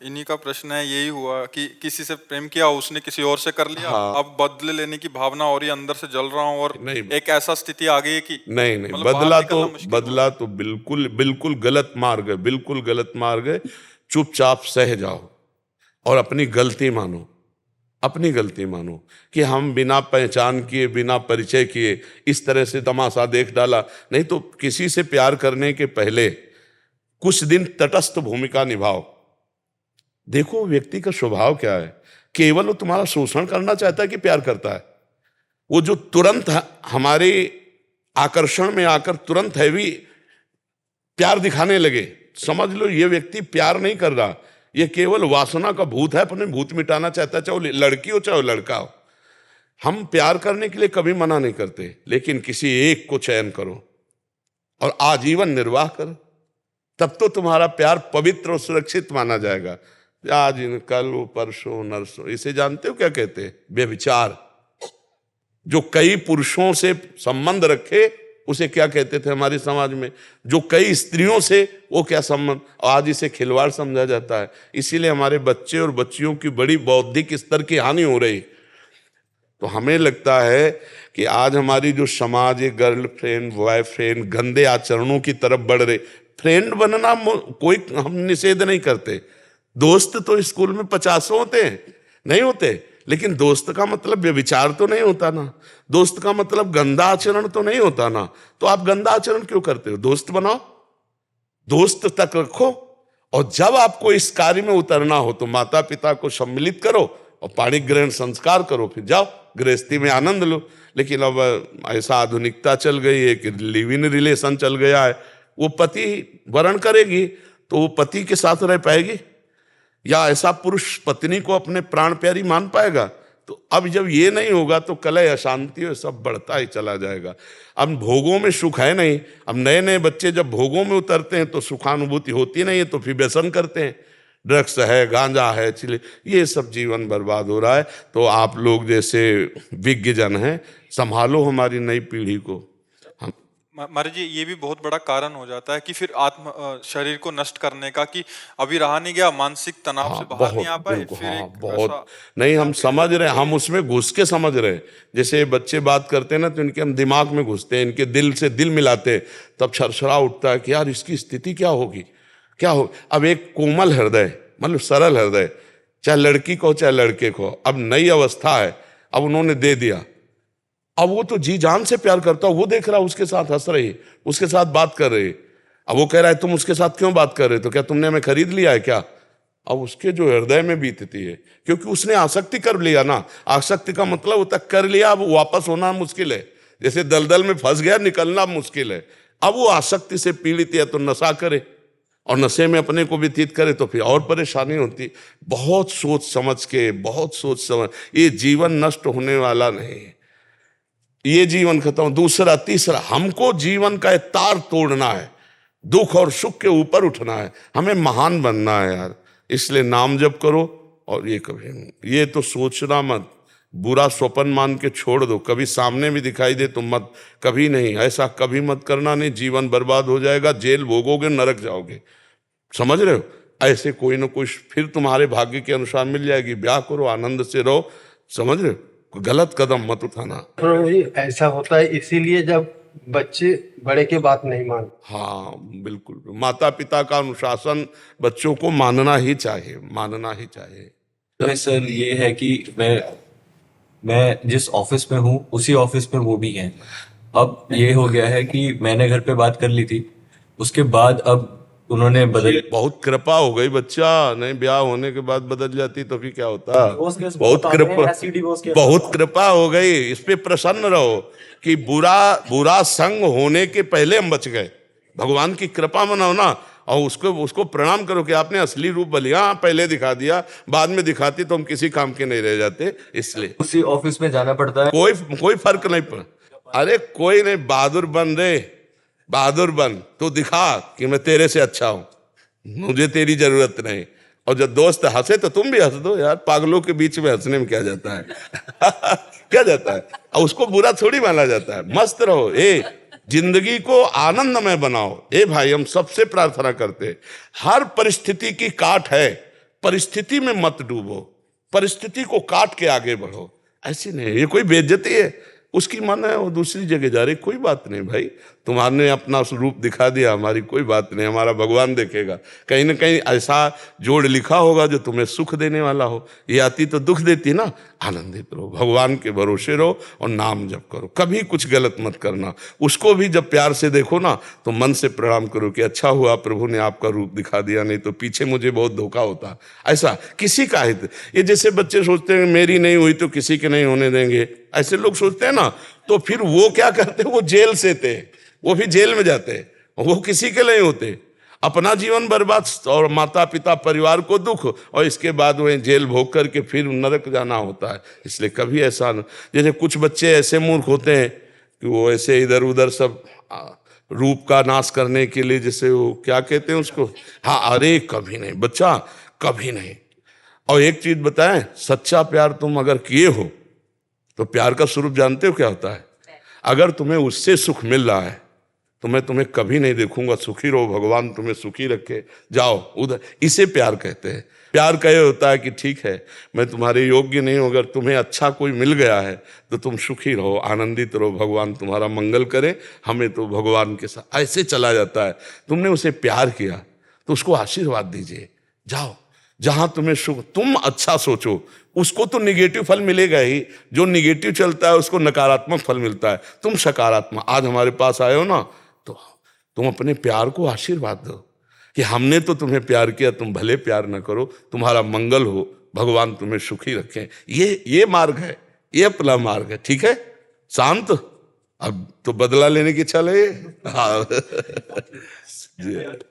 इन्हीं का प्रश्न है, यही हुआ कि किसी से प्रेम किया, उसने किसी और से कर लिया, हाँ। अब बदले लेने की भावना हो रही है, अंदर से जल रहा हूँ, और नहीं एक ऐसा स्थिति आ गई है कि नहीं नहीं, मतलब बाहर निकलना मुश्किल हो रहा बदला तो बिल्कुल बिल्कुल गलत मार्ग है, बिल्कुल गलत मार्ग है। चुपचाप सह जाओ और अपनी गलती मानो, अपनी गलती मानो कि हम बिना पहचान किए, बिना परिचय किए इस तरह से तमाशा देख डाला। नहीं तो किसी से प्यार करने के पहले कुछ दिन तटस्थ भूमिका निभाओ, देखो व्यक्ति का स्वभाव क्या है। केवल वो तुम्हारा शोषण करना चाहता है कि प्यार करता है? वो जो तुरंत हमारे आकर्षण में आकर तुरंत हैवी प्यार दिखाने लगे, समझ लो ये व्यक्ति प्यार नहीं कर रहा, ये केवल वासना का भूत है, अपने भूत मिटाना चाहता है, चाहे वो लड़की हो चाहे वो लड़का हो। हम प्यार करने के लिए कभी मना नहीं करते, लेकिन किसी एक को चयन करो और आजीवन निर्वाह करो, तब तो तुम्हारा प्यार पवित्र और सुरक्षित माना जाएगा। आज कल परसों नरसों, इसे जानते हो क्या कहते हैं? व्यभिचार। जो कई पुरुषों से संबंध रखे उसे क्या कहते थे हमारे समाज में? जो कई स्त्रियों से, वो क्या संबंध? आज इसे खिलवाड़ समझा जाता है। इसीलिए हमारे बच्चे और बच्चियों की बड़ी बौद्धिक स्तर की हानि हो रही। तो हमें लगता है कि आज हमारी जो समाज है, गर्लफ्रेंड बॉयफ्रेंड गंदे आचरणों की तरफ बढ़ रहे। फ्रेंड बनना कोई हम निषेध नहीं करते, दोस्त तो स्कूल में 50 होते हैं, नहीं होते, लेकिन दोस्त का मतलब व्यभिचार तो नहीं होता ना, दोस्त का मतलब गंदा आचरण तो नहीं होता ना। तो आप गंदा आचरण क्यों करते हो? दोस्त बनाओ, दोस्त तक रखो, और जब आपको इस कार्य में उतरना हो तो माता पिता को सम्मिलित करो और पाणी ग्रहण संस्कार करो, फिर जाओ गृहस्थी में आनंद लो। लेकिन अब ऐसा आधुनिकता चल गई है कि लिव इन रिलेशन चल गया है। वो पति वरण करेगी तो वो पति के साथ रह पाएगी, या ऐसा पुरुष पत्नी को अपने प्राण प्यारी मान पाएगा? तो अब जब ये नहीं होगा तो कलह अशांति और सब बढ़ता ही चला जाएगा। अब भोगों में सुख है नहीं। अब नए नए बच्चे जब भोगों में उतरते हैं तो सुखानुभूति होती नहीं है, तो फिर व्यसन करते हैं, ड्रग्स है, गांजा है, चिले, ये सब जीवन बर्बाद हो रहा है। तो आप लोग जैसे विज्ञजन हैं, संभालो हमारी नई पीढ़ी को। महाराज जी, ये भी बहुत बड़ा कारण हो जाता है कि फिर शरीर को नष्ट करने का, कि अभी रहा नहीं गया, मानसिक तनाव से बाहर नहीं आ बहुत पाए, बिल्कुल, फिर हाँ एक बहुत। ऐसा नहीं, हम जानते समझ रहे हैं, हम हैं उसमें घुस के समझ रहे हैं। जैसे बच्चे बात करते हैं ना, तो इनके हम दिमाग में घुसते हैं, इनके दिल से दिल मिलाते हैं, तब छरछरा उठता है कि यार इसकी स्थिति क्या होगी, क्या हो। अब एक कोमल हृदय, मतलब सरल हृदय, चाहे लड़की को चाहे लड़के को, अब नई अवस्था है, अब उन्होंने दे दिया, अब वो तो जी जान से प्यार करता हो, वो देख रहा उसके साथ हंस रही, उसके साथ बात कर रही, अब वो कह रहा है तुम उसके साथ क्यों बात कर रहे हो, तो क्या तुमने हमें खरीद लिया है क्या? अब उसके जो हृदय में बीतती है, क्योंकि उसने आसक्ति कर लिया ना। आसक्ति का मतलब होता कर लिया, अब वापस होना मुश्किल है। जैसे दलदल में फंस गया, निकलना मुश्किल है। अब वो आसक्ति से पीड़ित है, तो नशा करे और नशे में अपने को व्यतीत करे तो फिर और परेशानी होती। बहुत सोच समझ के, बहुत सोच समझ, ये जीवन नष्ट होने वाला नहीं है, ये जीवन खत्म। दूसरा तीसरा, हमको जीवन का एक तार तोड़ना है, दुख और सुख के ऊपर उठना है, हमें महान बनना है यार। इसलिए नाम जप करो, और ये कभी ये तो सोचना मत, बुरा स्वप्न मान के छोड़ दो। कभी सामने भी दिखाई दे तो मत, कभी नहीं, ऐसा कभी मत करना, नहीं जीवन बर्बाद हो जाएगा, जेल भोगोगे, नरक जाओगे। समझ रहे हो? ऐसे कोई ना कोई फिर तुम्हारे भाग्य के अनुसार मिल जाएगी। ब्याह करो, आनंद से रहो। समझ रहे हो? गलत कदम मत उठाना। प्रभु जी, ऐसा होता है इसीलिए जब बच्चे बड़े की बात नहीं मानते। हाँ बिल्कुल, माता पिता का अनुशासन बच्चों को मानना ही चाहिए, मानना ही चाहिए। तो सर ये है कि मैं जिस ऑफिस में हूँ उसी ऑफिस में वो भी हैं। अब ये हो गया है कि मैंने घर पे बात कर ली थी, उसके बाद अब उन्होंने बदल, बहुत कृपा हो गई बच्चा, नहीं ब्याह होने के बाद बदल जाती तो फिर क्या होता? बहुत कृपा, बहुत कृपा हो गई। इस पे प्रसन्न रहो कि बुरा संग होने के पहले हम बच गए। भगवान की कृपा मनाओ ना, और उसको प्रणाम करो कि आपने असली रूप बलिया पहले दिखा दिया, बाद में दिखाती तो हम किसी काम के नहीं रह जाते। इसलिए उसी ऑफिस में जाना पड़ता है। कोई फर्क नहीं पड़ा। अरे कोई नहीं, बहादुर बन रे, बहादुर बन, तो दिखा कि मैं तेरे से अच्छा हूं, मुझे तेरी जरूरत नहीं। और जब दोस्त हंसे तो तुम भी हंस दो यार, पागलों के बीच में हंसने में क्या जाता है? क्या जाता है? और उसको बुरा थोड़ी माना जाता है। मस्त रहो, जिंदगी को आनंदमय बनाओ। भाई, हम सबसे प्रार्थना करते हैं, हर परिस्थिति की काट है, परिस्थिति में मत डूबो, परिस्थिति को काट के आगे बढ़ो। ऐसी नहीं, ये कोई बेइज्जती है, उसकी मन है वो दूसरी जगह जा रही, कोई बात नहीं भाई, तुम्हारे अपना रूप दिखा दिया, हमारी कोई बात नहीं, हमारा भगवान देखेगा। कहीं ना कहीं ऐसा जोड़ लिखा होगा जो तुम्हें सुख देने वाला हो, ये आती तो दुख देती ना। आनंदित रहो, भगवान के भरोसे रहो और नाम जप करो, कभी कुछ गलत मत करना। उसको भी जब प्यार से देखो ना तो मन से प्रणाम करो कि अच्छा हुआ प्रभु ने आपका रूप दिखा दिया, नहीं तो पीछे मुझे बहुत धोखा होता। ऐसा किसी का हित, ये जैसे बच्चे सोचते हैं मेरी नहीं हुई तो किसी के नहीं होने देंगे, ऐसे लोग सोचते हैं ना, तो फिर वो क्या करते, वो जेल से थे, वो भी जेल में जाते, वो किसी के नहीं होते, अपना जीवन बर्बाद और माता पिता परिवार को दुख, और इसके बाद वह जेल भोग करके फिर नरक जाना होता है। इसलिए कभी ऐसा न, जैसे कुछ बच्चे ऐसे मूर्ख होते हैं कि वो ऐसे इधर उधर सब रूप का नाश करने के लिए, जैसे वो क्या कहते हैं उसको, हाँ, अरे कभी नहीं बच्चा, कभी नहीं। और एक चीज बताएं, सच्चा प्यार तुम अगर किए हो तो प्यार का स्वरूप जानते हो क्या होता है? अगर तुम्हें उससे सुख मिल रहा है तो मैं तुम्हें कभी नहीं देखूंगा सुखी रहो, भगवान तुम्हें सुखी रखे, जाओ उधर, इसे प्यार कहते हैं। प्यार का ये होता है कि ठीक है मैं तुम्हारे योग्य नहीं हूं, अगर तुम्हें अच्छा कोई मिल गया है तो तुम सुखी रहो, आनंदित रहो, भगवान तुम्हारा मंगल करे, हमें तो भगवान के साथ ऐसे चला जाता है। तुमने उसे प्यार किया तो उसको आशीर्वाद दीजिए, जाओ जहां तुम्हें सुख, तुम अच्छा सोचो, उसको तो निगेटिव फल मिलेगा ही, जो निगेटिव चलता है उसको नकारात्मक फल मिलता है। तुम सकारात्मक, आज हमारे पास आए हो ना, तो तुम अपने प्यार को आशीर्वाद दो कि हमने तो तुम्हें प्यार किया, तुम भले प्यार ना करो, तुम्हारा मंगल हो, भगवान तुम्हें सुखी रखें। ये मार्ग है, ये अपना मार्ग है, ठीक है। शांत, अब तो बदला लेने की इच्छा लगे। हाँ जी।